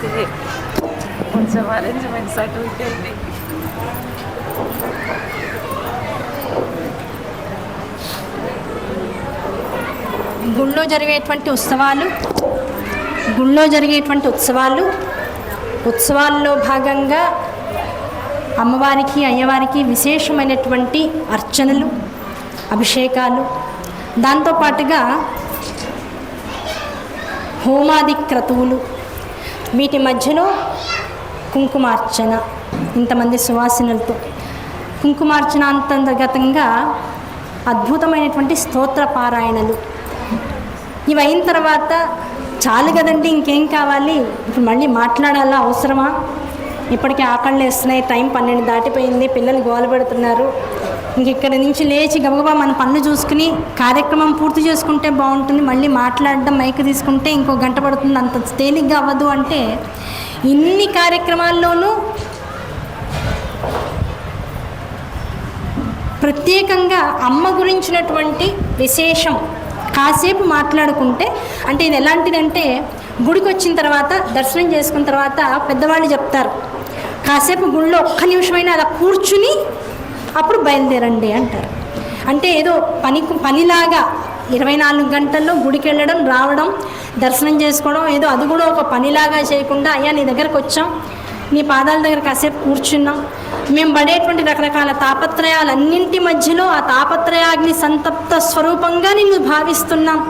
అయితే కొంచెం అరేంజ్మెంట్స్ అటు ఇటు వెళ్ళి గుళ్ళో జరిగేటువంటి ఉత్సవాల్లో భాగంగా అమ్మవారికి అయ్యవారికి విశేషమైనటువంటి అర్చనలు, అభిషేకాలు, దాంతోపాటుగా హోమాది క్రతువులు, వీటి మధ్యలో కుంకుమార్చన, ఇంతమంది సువాసినులతో కుంకుమార్చన అంతర్గతంగా అద్భుతమైనటువంటి స్తోత్ర పారాయణలు. ఇవి అయిన తర్వాత చాలు కదండి, ఇంకేం కావాలి, ఇప్పుడు మళ్ళీ మాట్లాడాలా అవసరమా, ఇప్పటికీ ఆకళ్ళు వేస్తున్నాయి, టైం 12 దాటిపోయింది, పిల్లలు గోల పెడుతున్నారు, ఇంక ఇక్కడి నుంచి లేచి గబగబా మన పనులు చూసుకుని కార్యక్రమం పూర్తి చేసుకుంటే బాగుంటుంది, మళ్ళీ మాట్లాడడం మైక్ తీసుకుంటే ఇంకో గంట పడుతుంది, అంత తేలిగ్గా అవ్వదు అంటే ఇన్ని కార్యక్రమాల్లోనూ ప్రత్యేకంగా అమ్మ గురించినటువంటి విశేషం కాసేపు మాట్లాడుకుంటే, అంటే ఇది ఎలాంటిదంటే గుడికి వచ్చిన తర్వాత దర్శనం చేసుకున్న తర్వాత పెద్దవాళ్ళు చెప్తారు, కాసేపు గుడిలో ఒక్క నిమిషమైనా అలా కూర్చుని అప్పుడు బయలుదేరండి అంటారు. అంటే ఏదో పనిలాగా 24 గంటల్లో గుడికి వెళ్ళడం, రావడం, దర్శనం చేసుకోవడం, ఏదో అది కూడా ఒక పనిలాగా చేయకుండా, అయ్యా నీ దగ్గరకు వచ్చాం, నీ పాదాల దగ్గర కాసేపు కూర్చున్నాం, మేము పడేటువంటి రకరకాల తాపత్రయాలన్నింటి మధ్యలో ఆ తాపత్రయాగ్ని సంతప్త స్వరూపంగా నిన్ను భావిస్తున్నాం,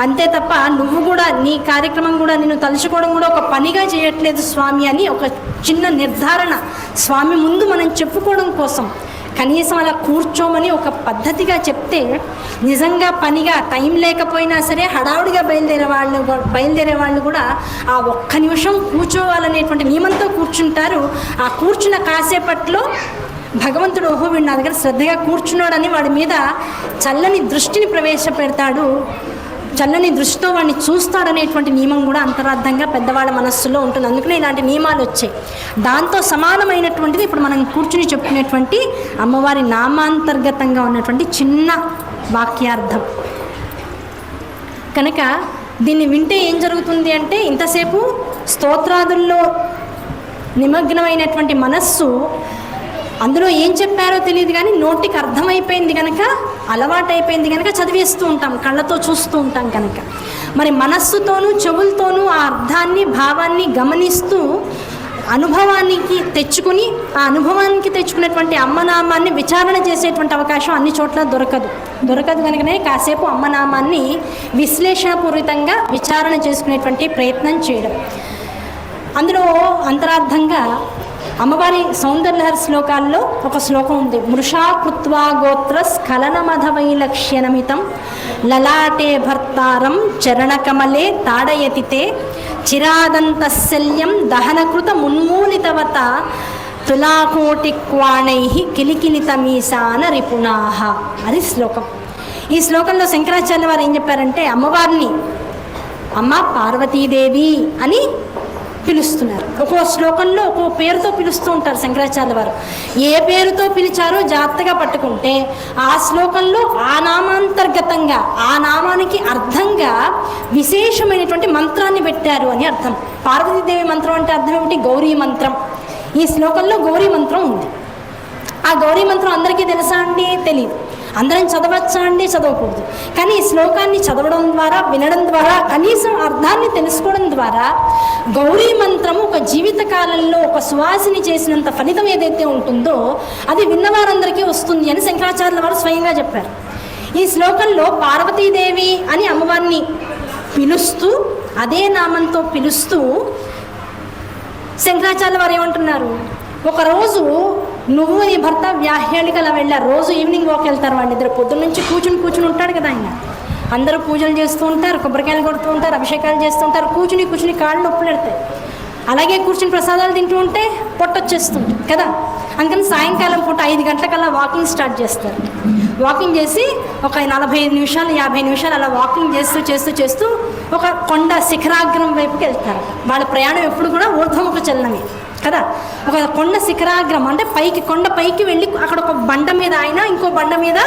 అంతే తప్ప నువ్వు కూడా నీ కార్యక్రమం కూడా నిన్ను తలుచుకోవడం కూడా ఒక పనిగా చేయట్లేదు స్వామి అని ఒక చిన్న నిర్ధారణ స్వామి ముందు మనం చెప్పుకోవడం కోసం కనీసం అలా కూర్చోమని ఒక పద్ధతిగా చెప్తే, నిజంగా పనిగా టైం లేకపోయినా సరే హడావుడిగా బయలుదేరే వాళ్ళు కూడా ఆ ఒక్క నిమిషం కూర్చోవాలనేటువంటి నియమంతో కూర్చుంటారు. ఆ కూర్చున్న కాసేపట్లో భగవంతుడు ఓహో వీడు నా దగ్గర శ్రద్ధగా కూర్చున్నాడని వాడి మీద చల్లని దృష్టిని ప్రవేశపెడతాడు, చల్లని దృష్టితో వాడిని చూస్తాడనేటువంటి నియమం కూడా అంతరార్థంగా పెద్దవాళ్ళ మనస్సులో ఉంటుంది. అందుకనే ఇలాంటి నియమాలు వచ్చాయి. దాంతో సమానమైనటువంటిది ఇప్పుడు మనం కూర్చుని చెప్పుకునేటువంటి అమ్మవారి నామాంతర్గతంగా ఉన్నటువంటి చిన్న వాక్యార్థం. కనుక దీన్ని వింటే ఏం జరుగుతుంది అంటే, ఇంతసేపు స్తోత్రాదుల్లో నిమగ్నమైనటువంటి మనస్సు అందులో ఏం చెప్పారో తెలియదు కానీ నోటికి అర్థమైపోయింది కనుక, అలవాటైపోయింది కనుక చదివేస్తూ ఉంటాం, కళ్ళతో చూస్తూ ఉంటాం కనుక. మరి మనస్సుతోనూ చెవులతోనూ ఆ అర్థాన్ని, భావాన్ని గమనిస్తూ అనుభవానికి తెచ్చుకుని, ఆ అనుభవానికి తెచ్చుకునేటువంటి అమ్మనామాన్ని విచారణ చేసేటువంటి అవకాశం అన్ని చోట్ల దొరకదు కనుకనే కాసేపు అమ్మనామాన్ని విశ్లేషణపూరితంగా విచారణ చేసుకునేటువంటి ప్రయత్నం చేయడం. అందులో అంతరార్థంగా అమ్మవారి సౌందర్యలహరి శ్లోకాల్లో ఒక శ్లోకం ఉంది, మృషా కృత్వా గోత్ర స్ఖలనమధవైలక్ష్యనమితం లలాటే భర్తారం చరణకమలే తాడయతితే చిరాదంతశల్యం దహనకృత మున్మూలితవత తులాకోటిక్వాణై కిలికిలితమీశాన రిపుణాహ. అది శ్లోకం. ఈ శ్లోకంలో శంకరాచార్య వారు ఏం చెప్పారంటే, అమ్మవారిని అమ్మ పార్వతీదేవి అని పిలుస్తున్నారు. ఒక్కో శ్లోకంలో ఒక్కో పేరుతో పిలుస్తూ ఉంటారు శంకరాచార్య వారు. ఏ పేరుతో పిలిచారో జాగ్రత్తగా పట్టుకుంటే ఆ శ్లోకంలో ఆ నామాంతర్గతంగా, ఆ నామానికి అర్థంగా విశేషమైనటువంటి మంత్రాన్ని పెట్టారు అని అర్థం. పార్వతీదేవి మంత్రం అంటే అర్థం ఏమిటి? గౌరీ మంత్రం. ఈ శ్లోకంలో గౌరీ మంత్రం ఉంది. ఆ గౌరీ మంత్రం అందరికీ తెలుసా అండి? తెలియదు. అందరం చదవచ్చా అండి? చదవకూడదు. కానీ ఈ శ్లోకాన్ని చదవడం ద్వారా, వినడం ద్వారా, కనీసం అర్థాన్ని తెలుసుకోవడం ద్వారా గౌరీ మంత్రము ఒక జీవితకాలంలో ఒక సువాసిని చేసినంత ఫలితం ఏదైతే ఉంటుందో అది విన్నవారందరికీ వస్తుంది అని శంకరాచార్యుల వారు స్వయంగా చెప్పారు. ఈ శ్లోకంలో పార్వతీదేవి అని అమ్మవారిని పిలుస్తూ, అదే నామంతో పిలుస్తూ శంకరాచార్యుల వారు ఏమంటున్నారు, ఒకరోజు నువ్వు నీ భర్త వ్యాహ్యానికి అలా వెళ్ళారు. రోజు ఈవినింగ్ వాక్ వెళ్తారు వాళ్ళిద్దరు. పొద్దున్న నుంచి కూర్చుని ఉంటాడు కదా ఆయన. అందరూ పూజలు చేస్తూ ఉంటారు, కొబ్బరికాయలు కొడుతూ ఉంటారు, అభిషేకాలు చేస్తూ ఉంటారు, కూర్చుని కాళ్ళు నొప్పులు పెడతాయి. అలాగే కూర్చుని ప్రసాదాలు తింటూ ఉంటే పొట్టొచ్చేస్తుంది కదా. అందుకని సాయంకాలం పూట 5 గంటలకల్లా వాకింగ్ స్టార్ట్ చేస్తారు. వాకింగ్ చేసి ఒక 45 నిమిషాలు 50 నిమిషాలు అలా వాకింగ్ చేస్తూ ఒక కొండ శిఖరాగ్రం వైపుకి వెళ్తారు. వాళ్ళ ప్రయాణం ఎప్పుడు కూడా ఊర్ధ్వముఖ చలనమే కదా. ఒక కొండ శిఖరాగ్రం అంటే కొండ పైకి వెళ్ళి అక్కడ ఒక బండ మీద ఆయన, ఇంకో బండ మీద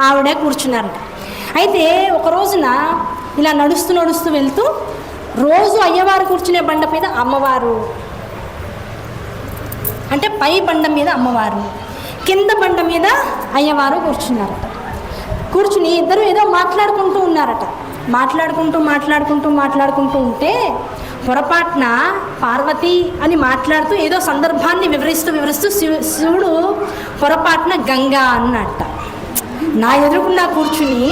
ఆవిడ కూర్చున్నారంట. అయితే ఒక రోజున ఇలా నడుస్తూ వెళ్తూ రోజు అయ్యవారు కూర్చునే బండ మీద అమ్మవారు, అంటే పై బండ మీద అమ్మవారు, కింద బండ మీద అయ్యవారు కూర్చున్నారట. కూర్చుని ఇద్దరు ఏదో మాట్లాడుకుంటూ ఉన్నారట. మాట్లాడుకుంటూ ఉంటే పొరపాటున పార్వతి అని మాట్లాడుతూ ఏదో సందర్భాన్ని వివరిస్తూ శివుడు పొరపాటున గంగా అన్నట్ట. నా ఎదురుకుండా కూర్చుని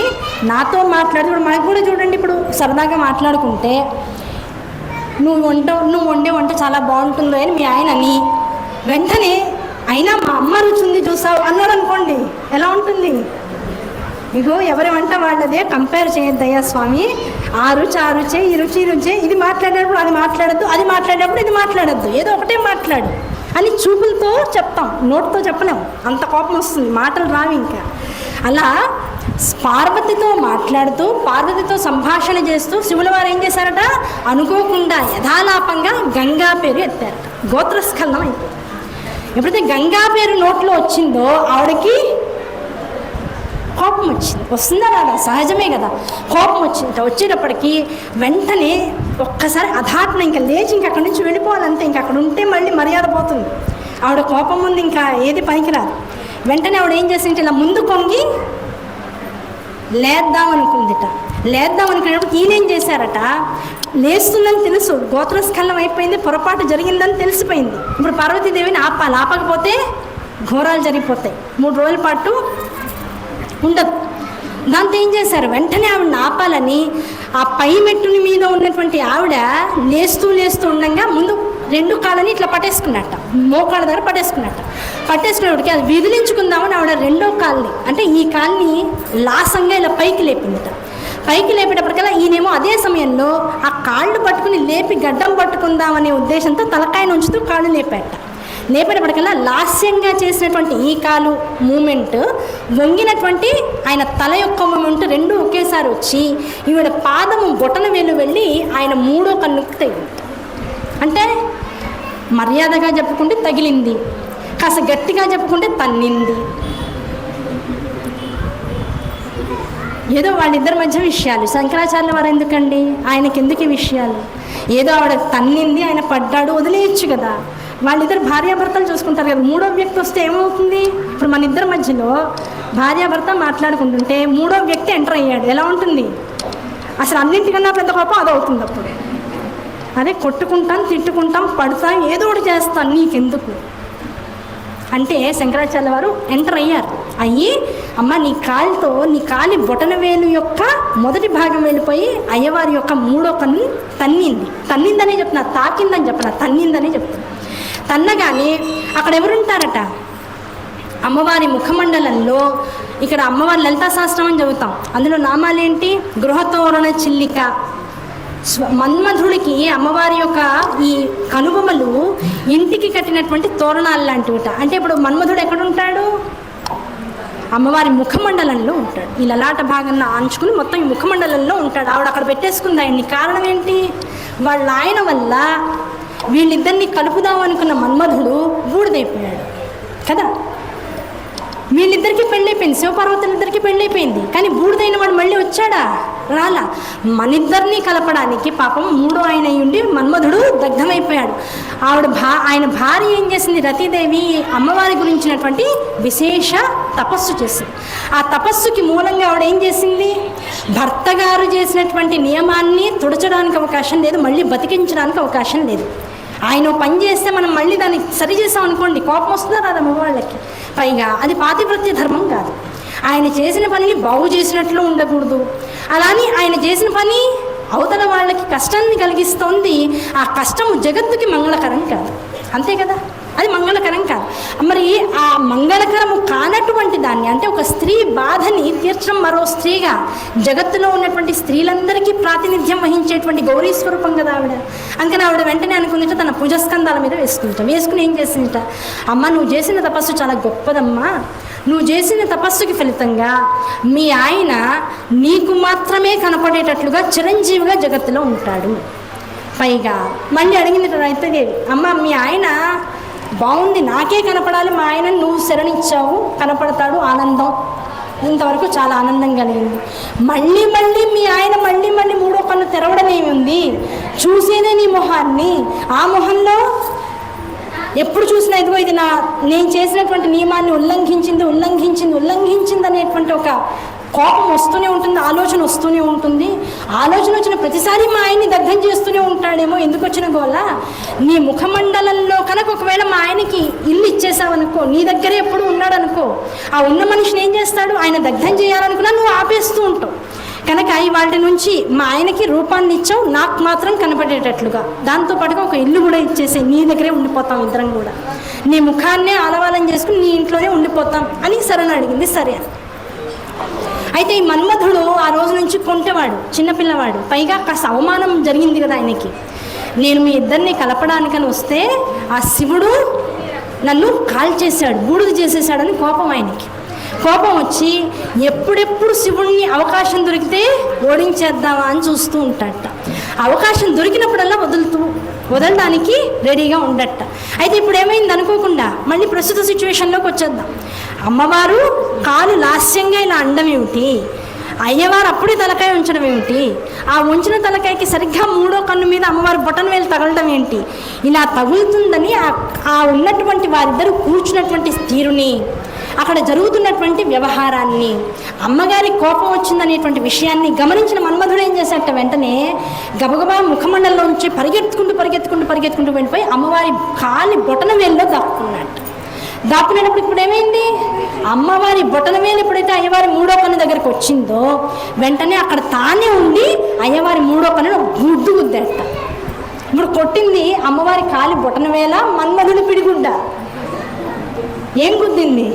నాతో మాట్లాడుతూ, మనకు కూడా చూడండి, ఇప్పుడు సరదాగా మాట్లాడుకుంటే నువ్వు వండే వంట చాలా బాగుంటుందో అని మీ ఆయన అని, వెంటనే అయినా మా అమ్మ రుచి ఉంది చూసావు అన్నాడు అనుకోండి, ఎలా ఉంటుంది? ఇగో ఎవరి వంట వాళ్ళదే, కంపేర్ చేయొద్దయ్యా స్వామి, ఆ రుచే ఈ రుచి ఇది మాట్లాడేటప్పుడు అది మాట్లాడద్దు, అది మాట్లాడేటప్పుడు ఇది మాట్లాడద్దు, ఏదో ఒకటే మాట్లాడు అని చూపులతో చెప్తాం, నోటితో చెప్పలేం, అంత కోపం వస్తుంది, మాటలు రావి. ఇంకా అలా పార్వతితో మాట్లాడుతూ పార్వతితో సంభాషణ చేస్తూ శివుల వారు ఏం చేశారట, అనుకోకుండా యథాలాపంగా గంగా పేరు ఎత్తారట. గోత్రస్ఖలనం అయిపోయింది. ఎప్పుడైతే గంగా పేరు నోట్లో వచ్చిందో ఆవిడకి కోపం వచ్చింది. వస్తుందా రాదా? సహజమే కదా. కోపం వచ్చింది. వచ్చేటప్పటికి వెంటనే ఒక్కసారి అధాటన ఇంకా లేచి ఇంక అక్కడి నుంచి వెళ్ళిపోవాలంటే, ఇంక అక్కడ ఉంటే మళ్ళీ మర్యాద పోతుంది. ఆవిడ కోపం ముందు ఇంకా ఏది పనికిరాదు. వెంటనే ఆవిడ ఏం చేసింటే ఇలా ముందు కొంగి లేద్దాం అనుకునేటప్పుడు ఈయనేం చేశారట, లేస్తుందని తెలుసు, గోత్రస్ఖలనం అయిపోయింది, పొరపాటు జరిగిందని తెలిసిపోయింది. ఇప్పుడు పార్వతీదేవిని ఆపకపోతే ఘోరాలు జరిగిపోతాయి, 3 రోజుల పాటు ఉండదు. దాంతో ఏం చేశారు, వెంటనే ఆవిడని ఆపాలని ఆ పై మెట్టుని మీద ఉన్నటువంటి ఆవిడ లేస్తూ ఉండగా ముందు 2 కాళ్ళని ఇట్లా పట్టేసుకున్నట్ట, మోకాళ్ళ దగ్గర పట్టేసుకునేప్పటికి అది విదిలించుకుందామని ఆవిడ 2వ కాళ్ళని, అంటే ఈ కాల్ని లాసంగా ఇలా పైకి లేపిందట. పైకి లేపేటప్పటికల్లా ఈయనేమో అదే సమయంలో ఆ కాళ్ళు పట్టుకుని లేపి గడ్డం పట్టుకుందామనే ఉద్దేశంతో తలకాయను ఉంచుతూ కాళ్ళు లేపేటప్పటికల్లా లాస్యంగా చేసినటువంటి ఈ కాలు మూమెంట్, వంగినటువంటి ఆయన తల యొక్క మూమెంట్ 2 ఒకేసారి వచ్చి ఈవిడ పాదము బొటన వేలు వెళ్ళి ఆయన 3వ కన్నుకు తగిలింది. అంటే మర్యాదగా చెప్పుకుంటే తగిలింది, కాస్త గట్టిగా చెప్పుకుంటే తన్నింది. ఏదో వాళ్ళిద్దరి మధ్య విషయాలు, శంకరాచార్యుల వారు ఎందుకండి, ఆయనకి ఎందుకు ఈ విషయాలు? ఏదో ఆవిడ తన్నింది, ఆయన పడ్డాడు, వదిలేయచ్చు కదా. వాళ్ళిద్దరు భార్యాభర్తలు చూసుకుంటారు కదా. 3వ వ్యక్తి వస్తే ఏమవుతుంది? ఇప్పుడు మన ఇద్దరి మధ్యలో భార్యాభర్త మాట్లాడుకుంటుంటే 3వ వ్యక్తి ఎంటర్ అయ్యాడు, ఎలా ఉంటుంది? అసలు అన్నింటికన్నా పెద్ద కోపం అదవుతుంది. అప్పుడు అదే కొట్టుకుంటాం, తిట్టుకుంటాం, పడతాం, ఏదో ఒకటి చేస్తాం, నీకెందుకు అంటే శంకరాచార్య వారు ఎంటర్ అయ్యి అమ్మ నీ కాలి బొటన వేలు యొక్క మొదటి భాగం వెళ్ళిపోయి అయ్యవారి యొక్క 3వ కన్ను తన్నిందనే చెప్తున్నా, తాకిందని చెప్పిన, తన్నిందనే చెప్తున్నా. తన్నగానే అక్కడ ఎవరుంటారట, అమ్మవారి ముఖమండలంలో, ఇక్కడ అమ్మవారి లలితా సహస్రనామం అని చదువుతాం, అందులో నామాలేంటి? గృహతోరణ చిల్లిక. మన్మధుడికి అమ్మవారి యొక్క ఈ కనుబొమ్మలు ఇంటికి కట్టినటువంటి తోరణాలు లాంటివిట. అంటే ఇప్పుడు మన్మధుడు ఎక్కడుంటాడు? అమ్మవారి ముఖమండలంలో ఉంటాడు. ఈ లలాట భాగంలో ఆంచుకుని మొత్తం ఈ ముఖమండలంలో ఉంటాడు. ఆవిడ అక్కడ పెట్టేసుకుంది ఆయన్ని. కారణం ఏంటి? వాళ్ళ ఆయన వల్ల వీళ్ళిద్దరిని కలుపుదాం అనుకున్న మన్మధుడు బూడిదైపోయాడు కదా. వీళ్ళిద్దరికీ పెళ్ళైపోయింది, శివపార్వతులిద్దరికీ పెళ్ళైపోయింది. కానీ బూడిదైన వాడు మళ్ళీ వచ్చాడా? రాలా. మనిద్దరినీ కలపడానికి పాపం 3వ ఆయన అయ్యుండి మన్మధుడు దగ్ధమైపోయాడు. ఆయన భార్య ఏం చేసింది? రతీదేవి అమ్మవారి గురించినటువంటి విశేష తపస్సు చేసింది. ఆ తపస్సుకి మూలంగా ఆవిడ ఏం చేసింది? భర్త గారు చేసినటువంటి నియమాన్ని తుడచడానికి అవకాశం లేదు, మళ్ళీ బతికించడానికి అవకాశం లేదు. ఆయన పని చేస్తే మనం మళ్ళీ దాన్ని సరి చేసాం అనుకోండి, కోపం వస్తుందా రాదా మగవాళ్ళకి? పైగా అది పాతివ్రత్య ధర్మం కాదు. ఆయన చేసిన పనిని బాగు చేసినట్లు ఉండకూడదు. అలాని ఆయన చేసిన పని అవతల వాళ్ళకి కష్టాన్ని కలిగిస్తోంది. ఆ కష్టము జగత్తుకి మంగళకరం కాదు, అంతే కదా. అది మంగళకరం కాదు. మరి ఆ మంగళకరము కానటువంటి దాన్ని, అంటే ఒక స్త్రీ బాధని తీర్చడం మరో స్త్రీగా జగత్తులో ఉన్నటువంటి స్త్రీలందరికీ ప్రాతినిధ్యం వహించేటువంటి గౌరీ స్వరూపం కదా ఆవిడ. అందుకని ఆవిడ వెంటనే అనుకుందిట, తన భుజస్కంధాల మీద వేసుకుని ఏం చేసిందిట, అమ్మ నువ్వు చేసిన తపస్సు చాలా గొప్పదమ్మా, నువ్వు చేసిన తపస్సుకి ఫలితంగా మీ ఆయన నీకు మాత్రమే కనపడేటట్లుగా చిరంజీవిగా జగత్తులో ఉంటాడు. పైగా మళ్ళీ అడిగింది రైతుదేవి, అమ్మ మీ ఆయన బాగుంది, నాకే కనపడాలి, మా ఆయన నువ్వు శరణిచ్చావు, కనపడతాడు, ఆనందం, ఇంతవరకు చాలా ఆనందం కలిగింది. మళ్ళీ మీ ఆయన మళ్ళీ 3వ కన్ను తెరవడం ఏమి ఉంది? చూసేదే నీ మొహాన్ని, ఆ మొహంలో ఎప్పుడు చూసినా ఇదిగో ఇది నేను చేసినటువంటి నియమాన్ని ఉల్లంఘించింది అనేటువంటి ఒక కోపం వస్తూనే ఉంటుంది, ఆలోచన వస్తూనే ఉంటుంది. ఆలోచన వచ్చిన ప్రతిసారి మా ఆయన్ని దగ్ధం చేస్తూనే ఉంటాడేమో, ఎందుకు వచ్చిన గోల. నీ ముఖమండలంలో కనుక ఒకవేళ మా ఆయనకి ఇల్లు ఇచ్చేసావనుకో, నీ దగ్గరే ఎప్పుడు ఉన్నాడనుకో, ఆ ఉన్న మనిషిని ఏం చేస్తాడు, ఆయన దగ్ధం చేయాలనుకున్నా నువ్వు ఆపేస్తూ ఉంటావు. కనుక వాటి నుంచి మా ఆయనకి రూపాన్ని ఇచ్చావు, నాకు మాత్రం కనపడేటట్లుగా, దాంతోపాటుగా ఒక ఇల్లు కూడా ఇచ్చేసి నీ దగ్గరే ఉండిపోతాం ఇద్దరం కూడా, నీ ముఖాన్నే ఆలవాలం చేసుకుని నీ ఇంట్లోనే ఉండిపోతాం అని సరే అడిగింది. సరే అని అయితే ఈ మన్మధుడు ఆ రోజు నుంచి కొంటేవాడు, చిన్నపిల్లవాడు, పైగా కాస్త అవమానం జరిగింది కదా ఆయనకి. నేను మీ ఇద్దరిని కలపడానికని వస్తే ఆ శివుడు నన్ను కాల్చేశాడు, బూడిద చేసేసాడని కోపం ఆయనకి. కోపం వచ్చి ఎప్పుడెప్పుడు శివుడిని అవకాశం దొరికితే ఓడించేద్దామా అని చూస్తూ ఉంటాడట. అవకాశం దొరికినప్పుడల్లా వదలడానికి రెడీగా ఉండట. అయితే ఇప్పుడు ఏమైంది అనుకోకుండా మళ్ళీ ప్రస్తుత సిచ్యువేషన్లోకి వచ్చేద్దాం. అమ్మవారు కాలు లాస్యంగా ఇలా అండం ఏమిటి, అయ్యవారు అప్పుడే తలకాయ ఉంచడం ఏమిటి, ఆ ఉంచిన తలకాయకి సరిగ్గా మూడో కన్ను మీద అమ్మవారు బొటన వేలు తగలడం ఏంటి, ఇలా తగులుతుందని ఆ ఉన్నటువంటి వారిద్దరూ కూర్చున్నటువంటి తీరుని, అక్కడ జరుగుతున్నటువంటి వ్యవహారాన్ని, అమ్మగారి కోపం వచ్చిందనేటువంటి విషయాన్ని గమనించిన మన్మధుడు ఏం చేశాట, వెంటనే గబగబా ముఖమండలంలోంచి పరిగెత్తుకుంటూ వెళ్ళిపోయి అమ్మవారి కాలి బొటన వేలులో దాక్కున్నట్టు. దాక్కునేటప్పుడు ఇప్పుడు ఏమైంది, అమ్మవారి బొటన వేలు ఎప్పుడైతే అయ్యవారి మూడో కన్ను దగ్గరకు వచ్చిందో వెంటనే అక్కడ తానే ఉండి అయ్యవారి మూడో కన్నును గుద్దేట. ఇప్పుడు కొట్టింది అమ్మవారి కాలి బొటన వేల, మన్మధుడి పిడిగుడ్డ. ఏం గుద్దింది,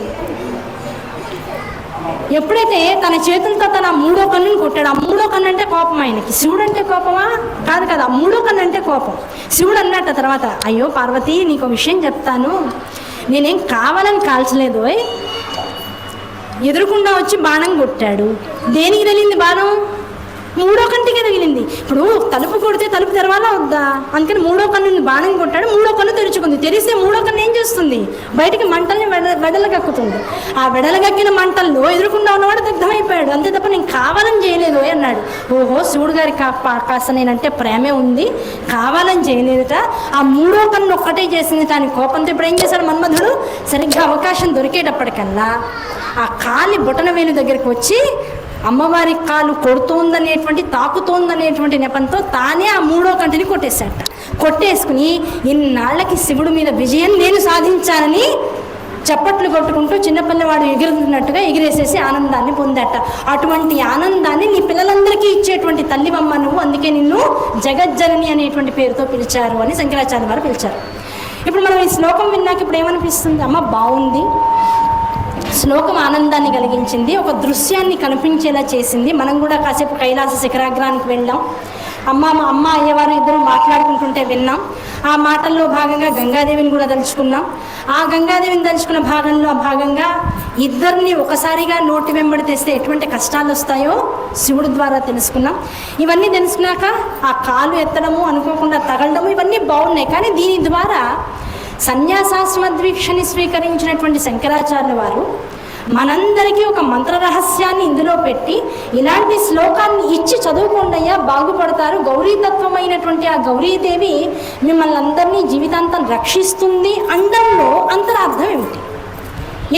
ఎప్పుడైతే తన చేతులతో తన మూడో కన్నుని కొట్టాడు, ఆ మూడో కన్ను అంటే కోపం ఆయనకి. శివుడు అంటే కోపమా? కాదు కదా, ఆ మూడో కన్ను అంటే కోపం. శివుడు అన్నట్ట తర్వాత, అయ్యో పార్వతి, నీకు విషయం చెప్తాను, నేనేం కావాలని కాల్చలేదు, ఎదురుకుండా వచ్చి బాణం కొట్టాడు. దేనికి తగిలింది బాణం? మూడో కంటికే తగిలింది. ఇప్పుడు తలుపు కొడితే తలుపు తెరవాలా వద్దా? అందుకని మూడో కన్నుని బాణం కొట్టాడు, మూడో కన్ను తెరుచుకుంది. తెరిస్తే మూడో కన్ను ఏం చేస్తుంది, బయటికి మంటల్ని వెడలగక్కుతుంది. ఆ వెడలగక్కిన మంటల్లో ఎదురుకుండా ఉన్నవాడు దగ్ధమైపోయాడు. అంతే తప్ప నేను కావాలని చేయలేదు అన్నాడు. ఓహో, శివుడు గారి కాస్త నేనంటే ప్రేమే ఉంది, కావాలని చేయలేదుట, ఆ మూడో కన్ను ఒక్కటే చేసింది దాని కోపంతో. ఇప్పుడు ఏం చేశాడు మన్మధుడు, సరిగ్గా అవకాశం దొరికేటప్పటికల్లా ఆ కాలి బొటన వేలు దగ్గరికి వచ్చి అమ్మవారి కాలు తాకుతోందనేటువంటి నెపంతో తానే ఆ మూడో కంటిని కొట్టేశాట. కొట్టేసుకుని ఇన్నాళ్ళకి శివుడి మీద విజయం నేను సాధించానని చప్పట్లు కొట్టుకుంటూ చిన్నపిల్లవాడు ఎగురుతున్నట్టుగా ఎగిరేసేసి ఆనందాన్ని పొందట. అటువంటి ఆనందాన్ని నీ పిల్లలందరికీ ఇచ్చేటువంటి తల్లివమ్మ నువ్వు, అందుకే నిన్ను జగజ్జనని అనేటువంటి పేరుతో పిలిచారు అని శంకరాచార్య వారు పిలిచారు. ఇప్పుడు మనం ఈ శ్లోకం విన్నాక ఇప్పుడు ఏమనిపిస్తుంది, అమ్మ బాగుంది, శ్లోకం ఆనందాన్ని కలిగించింది, ఒక దృశ్యాన్ని కనిపించేలా చేసింది. మనం కూడా కాసేపు కైలాస శిఖరాగ్రానికి వెళ్ళాం, అమ్మ అయ్యవారు ఇద్దరు మాట్లాడుకుంటుంటే విన్నాం. ఆ మాటల్లో భాగంగా గంగాదేవిని కూడా తలుచుకున్నాం. ఆ గంగాదేవిని తలుచుకున్న భాగంగా ఇద్దరిని ఒకసారిగా నోటి వెంబడి తెస్తే ఎటువంటి కష్టాలు వస్తాయో శివుడి ద్వారా తెలుసుకున్నాం. ఇవన్నీ తెలుసుకున్నాక ఆ కాలు ఎత్తడము, అనుకోకుండా తగలడము, ఇవన్నీ బాగున్నాయి. కానీ దీని ద్వారా సన్యాసాశ్రమ దీక్షని స్వీకరించినటువంటి శంకరాచార్యుల వారు మనందరికీ ఒక మంత్ర రహస్యాన్ని ఇందులో పెట్టి ఇలాంటి శ్లోకాన్ని ఇచ్చి చదువుకోండయ్యా బాగుపడతారు, గౌరీతత్వమైనటువంటి ఆ గౌరీదేవి మిమ్మల్ని అందరినీ జీవితాంతం రక్షిస్తుంది అండంలో అంతరార్థం ఏమిటి,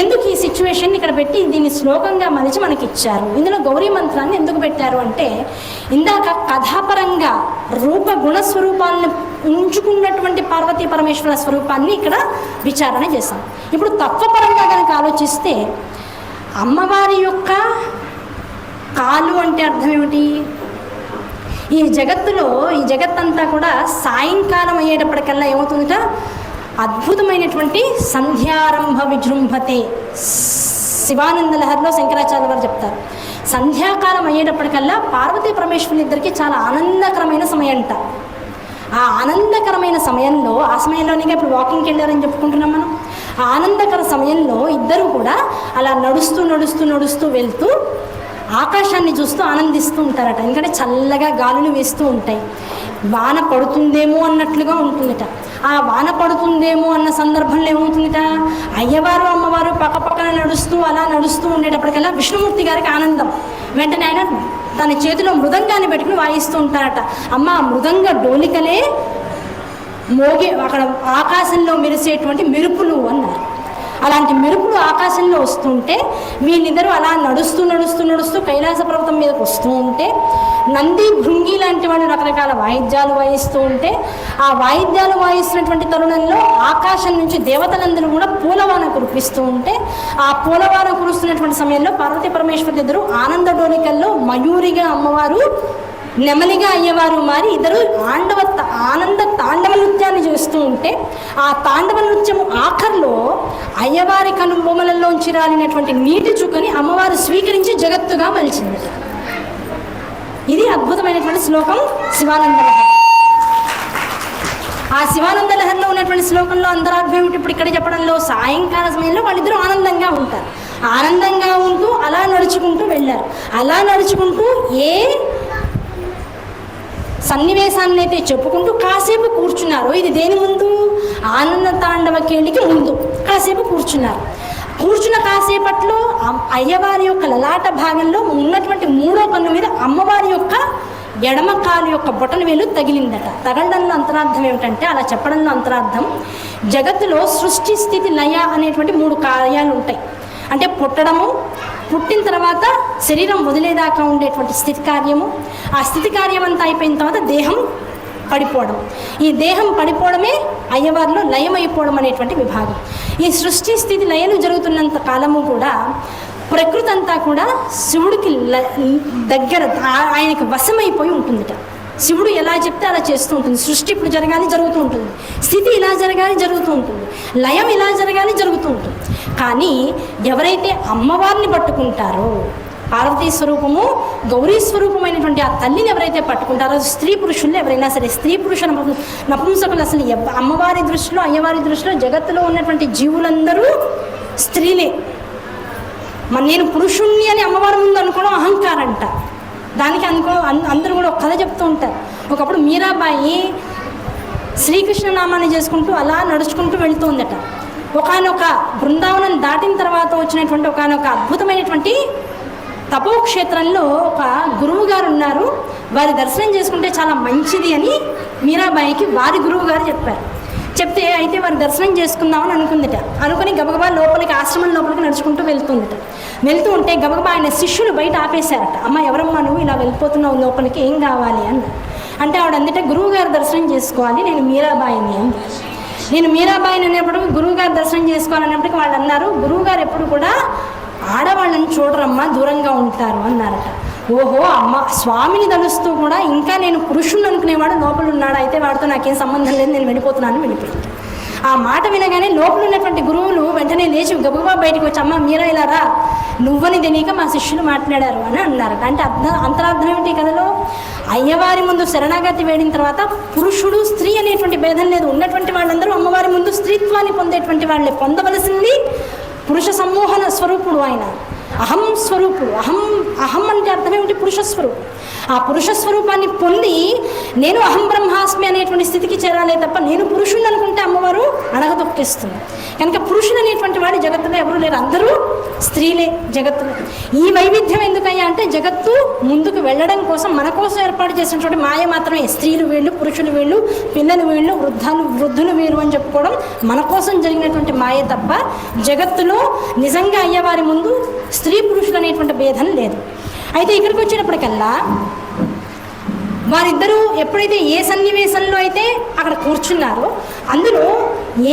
ఎందుకు ఈ సిచ్యువేషన్ ఇక్కడ పెట్టి దీన్ని శ్లోకంగా మలిచి మనకి ఇచ్చారు, ఇందులో గౌరీ మంత్రాన్ని ఎందుకు పెట్టారు అంటే, ఇందాక కథాపరంగా రూప గుణస్వరూపాలను ఉంచుకున్నటువంటి పార్వతీ పరమేశ్వర స్వరూపాన్ని ఇక్కడ విచారణ చేశాం. ఇప్పుడు తత్వపరంగా కనుక ఆలోచిస్తే అమ్మవారి యొక్క కాలు అంటే అర్థం ఏమిటి, ఈ జగత్తంతా కూడా సాయంకాలం అయ్యేటప్పటికల్లా ఏమవుతుందట, అద్భుతమైనటువంటి సంధ్యారంభ విజృంభతే. శివానంద లహరిలో శంకరాచార్య వారు చెప్తారు, సంధ్యాకాలం అయ్యేటప్పటికల్లా పార్వతీ పరమేశ్వరులు ఇద్దరికి చాలా ఆనందకరమైన సమయం అంట. ఆ ఆనందకరమైన సమయంలో, ఆ సమయంలోనే ఇప్పుడు వాకింగ్కి వెళ్ళారని చెప్పుకుంటున్నాం మనం, ఆ ఆనందకర సమయంలో ఇద్దరు కూడా అలా నడుస్తూ వెళ్తూ ఆకాశాన్ని చూస్తూ ఆనందిస్తూ ఉంటారట. ఎందుకంటే చల్లగా గాలులు వేస్తూ ఉంటాయి, వాన పడుతుందేమో అన్నట్లుగా ఉంటుందట. ఆ వాన పడుతుందేమో అన్న సందర్భంలో ఏమవుతుందట, అయ్యవారు అమ్మవారు పక్కపక్కన నడుస్తూ ఉండేటప్పటికల్లా విష్ణుమూర్తి గారికి ఆనందం. వెంటనే ఆయన తన చేతిలో మృదంగాన్ని పెట్టుకుని వాయిస్తూ ఉంటారట. అమ్మ మృదంగ డోలికలే మోగే అక్కడ ఆకాశంలో మెరిసేటువంటి మెరుపులు అన్నారు. అలాంటి మెరుపులు ఆకాశంలో వస్తుంటే వీళ్ళిద్దరూ అలా నడుస్తూ నడుస్తూ నడుస్తూ కైలాస పర్వతం మీదకి వస్తూ ఉంటే నంది భృంగి లాంటి వాళ్ళు రకరకాల వాయిద్యాలు వాయిస్తూ ఉంటే ఆ వాయిద్యాలు వాయిస్తున్నటువంటి తరుణంలో ఆకాశం నుంచి దేవతలందరూ కూడా పూలవాన కురిపిస్తూ ఉంటే ఆ పూలవాన కురుస్తున్నటువంటి సమయంలో పార్వతీ పరమేశ్వరులు ఇద్దరు ఆనంద డోలికల్లో మయూరిగా అమ్మవారు, నెమలిగా అయ్యవారు మారి ఇద్దరు ఆనంద తాండవ నృత్యాన్ని చేస్తూ ఉంటే ఆ తాండవ నృత్యము ఆఖర్లో అయ్యవారి కనుబొమ్మలలోంచి రాలినటువంటి నీటి చుక్కని అమ్మవారు స్వీకరించి జగత్తుగా మలిచింది. ఇది అద్భుతమైనటువంటి శ్లోకం శివానంద లహరి. ఆ శివానంద లహరిలో ఉన్నటువంటి శ్లోకంలో అంతరార్థం ఏమిటి ఇప్పుడు ఇక్కడ చెప్పడంలో, సాయంకాల సమయంలో వాళ్ళిద్దరూ ఆనందంగా ఉంటారు. ఆనందంగా ఉంటూ అలా నడుచుకుంటూ వెళ్ళారు. అలా నడుచుకుంటూ ఏ సన్నివేశాన్ని అయితే చెప్పుకుంటూ కాసేపు కూర్చున్నారు. ఇది దేని ముందు? ఆనంద తాండవ కేళికి ముందు కాసేపు కూర్చున్నారు. కూర్చున్న కాసేపట్లో అయ్యవారి యొక్క లలాట భాగంలో ఉన్నటువంటి మూడో కన్ను మీద అమ్మవారి యొక్క ఎడమ కాలు యొక్క బొటన వేలు తగిలిందట. తగలడంలో అంతరార్థం ఏమిటంటే, అలా చెప్పడంలో అంతరార్థం, జగత్తులో సృష్టి స్థితి లయ అనేటువంటి 3 కార్యాలు ఉంటాయి. అంటే పుట్టడము, పుట్టిన తర్వాత శరీరం వదిలేదాకా ఉండేటువంటి స్థితి కార్యము, ఆ స్థితి కార్యం అంతా అయిపోయిన తర్వాత దేహం పడిపోవడం. ఈ దేహం పడిపోవడమే అయ్యవారిలో లయమైపోవడం అనేటువంటి విభాగం. ఈ సృష్టి స్థితి లయలు జరుగుతున్నంత కాలము కూడా ప్రకృతి అంతా కూడా శివుడికి దగ్గర, ఆయనకి వశమైపోయి ఉంటుందిట. శివుడు ఎలా చెప్తే అలా చేస్తూ ఉంటుంది. సృష్టి ఇప్పుడు జరగాలి జరుగుతూ ఉంటుంది, స్థితి ఇలా జరగాలి జరుగుతూ ఉంటుంది, లయం ఇలా జరగాలి జరుగుతూ ఉంటుంది. కానీ ఎవరైతే అమ్మవారిని పట్టుకుంటారో, పార్వతీ స్వరూపము గౌరీ స్వరూపమైనటువంటి ఆ తల్లిని ఎవరైతే పట్టుకుంటారో, స్త్రీ పురుషులు ఎవరైనా సరే, స్త్రీ పురుష నపుంసకులు అసలు అమ్మవారి దృష్టిలో, అయ్యవారి దృష్టిలో జగత్తులో ఉన్నటువంటి జీవులందరూ స్త్రీలే. నేను పురుషుణ్ణి అని అమ్మవారి ముందు అనుకోవడం అహంకారంట. దానికి అందరూ కూడా ఒక కథ చెప్తూ ఉంటారు. ఒకప్పుడు మీరాబాయి శ్రీకృష్ణ నామాన్ని చేసుకుంటూ అలా నడుచుకుంటూ వెళుతుందట. ఒకానొక బృందావనం దాటిన తర్వాత వచ్చినటువంటి ఒకానొక అద్భుతమైనటువంటి తపోక్షేత్రంలో ఒక గురువు గారు ఉన్నారు. వారి దర్శనం చేసుకుంటే చాలా మంచిది అని మీరాబాయికి వారి గురువు గారు చెప్పారు. చెప్తే అయితే వారి దర్శనం చేసుకుందామని అనుకుందిట. అనుకుని గబగబా లోపలికి, ఆశ్రమం లోపలికి నడుచుకుంటూ వెళ్తుందిట. వెళ్తూ ఉంటే గబగబా ఆయన శిష్యులు బయట ఆపేశారట. అమ్మ ఎవరమ్మా నువ్వు ఇలా వెళ్ళిపోతున్నావు లోపలికి, ఏం కావాలి అన్న. అంటే ఆవిడ అందుటే గురువు గారు దర్శనం చేసుకోవాలి, నేను మీరాబాయిని అంది. నేను మీరాబాయిని అనేప్పటికీ గురువు గారు దర్శనం చేసుకోవాలన్నప్పటికీ వాళ్ళు అన్నారు, గురువు గారు ఎప్పుడు కూడా ఆడవాళ్ళని చూడరమ్మా, దూరంగా ఉంటారు అన్నారట. ఓహో, అమ్మ స్వామిని తలుస్తూ కూడా ఇంకా నేను పురుషుణ్ణి అనుకునేవాడు లోపల ఉన్నాడు, అయితే వాడితో నాకేం సంబంధం లేదు, నేను వెళ్ళిపోతున్నాను వెళ్ళిపోయింది. ఆ మాట వినగానే లోపల ఉన్నటువంటి గురువులు వెంటనే లేచి గబగబా బయటకు వచ్చి, అమ్మ మీరా ఇలా రా, నువ్వని తెలియక మా శిష్యులు మాట్లాడారు అని అన్నారు. అంటే అంతరార్థం ఏమిటి కథలో? అయ్యవారి ముందు శరణాగతి వేడిన తర్వాత పురుషుడు స్త్రీ అనేటువంటి భేదం లేదు. ఉన్నటువంటి వాళ్ళందరూ అమ్మవారి ముందు స్త్రీత్వాన్ని పొందేటువంటి వాళ్ళే. పొందవలసింది పురుష సమ్మోహన స్వరూపుడు ఆయన, అహం స్వరూపుడు. అహం అంటే అర్థం ఏమిటి? పురుష స్వరూపం. ఆ పురుష స్వరూపాన్ని పొంది నేను అహం బ్రహ్మాస్మి అనేటువంటి స్థితికి చేరాలే తప్ప నేను పురుషుని అనుకుంటే అమ్మవారు అణగదొక్కేస్తుంది. కనుక పురుషుడు అనేటువంటి వాడు జగత్తులో ఎవరు లేరు, అందరూ స్త్రీలే జగత్తులో. ఈ వైవిధ్యం ఎందుకయ్యా అంటే జగత్తు ముందుకు వెళ్ళడం కోసం, మన కోసం ఏర్పాటు చేసినటువంటి మాయ మాత్రమే. స్త్రీలు వీళ్ళు, పురుషులు వీళ్ళు, పిల్లలు వీళ్ళు, వృద్ధులు వీరు అని చెప్పుకోవడం మన కోసం జరిగినటువంటి మాయ తప్ప జగత్తులో నిజంగా అయ్యవారి ముందు స్త్రీ పురుషులు అనేటువంటి భేదం లేదు. అయితే ఇక్కడికి వచ్చినప్పటికల్లా వారిద్దరూ ఎప్పుడైతే ఏ సన్నివేశంలో అయితే అక్కడ కూర్చున్నారో అందులో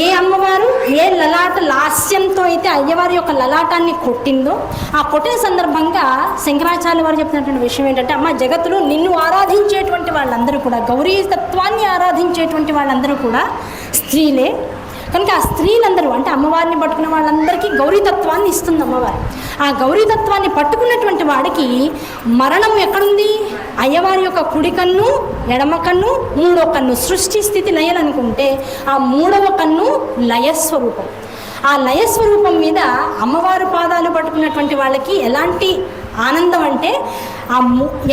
ఏ అమ్మవారు ఏ లలాట లాస్యంతో అయితే అయ్యవారి యొక్క లలాటాన్ని కొట్టిందో, ఆ కొట్టిన సందర్భంగా శంకరాచార్య వారు చెప్పినటువంటి విషయం ఏంటంటే, అమ్మ జగత్తులో నిన్ను ఆరాధించేటువంటి వాళ్ళందరూ కూడా, గౌరీ తత్వాన్ని ఆరాధించేటువంటి వాళ్ళందరూ కూడా స్త్రీలే. కనుక ఆ స్త్రీలందరూ అంటే అమ్మవారిని పట్టుకున్న వాళ్ళందరికీ గౌరీతత్వాన్ని ఇస్తుంది అమ్మవారు. ఆ గౌరీతత్వాన్ని పట్టుకున్నటువంటి వాడికి మరణం ఎక్కడుంది? అయ్యవారి యొక్క కుడి కన్ను, ఎడమ కన్ను, మూడో కన్ను. సృష్టి స్థితి లయలు అనుకుంటే ఆ మూడవ కన్ను లయస్వరూపం. ఆ లయస్వరూపం మీద అమ్మవారు పాదాలు పట్టుకున్నటువంటి వాళ్ళకి ఎలాంటి ఆనందం అంటే ఆ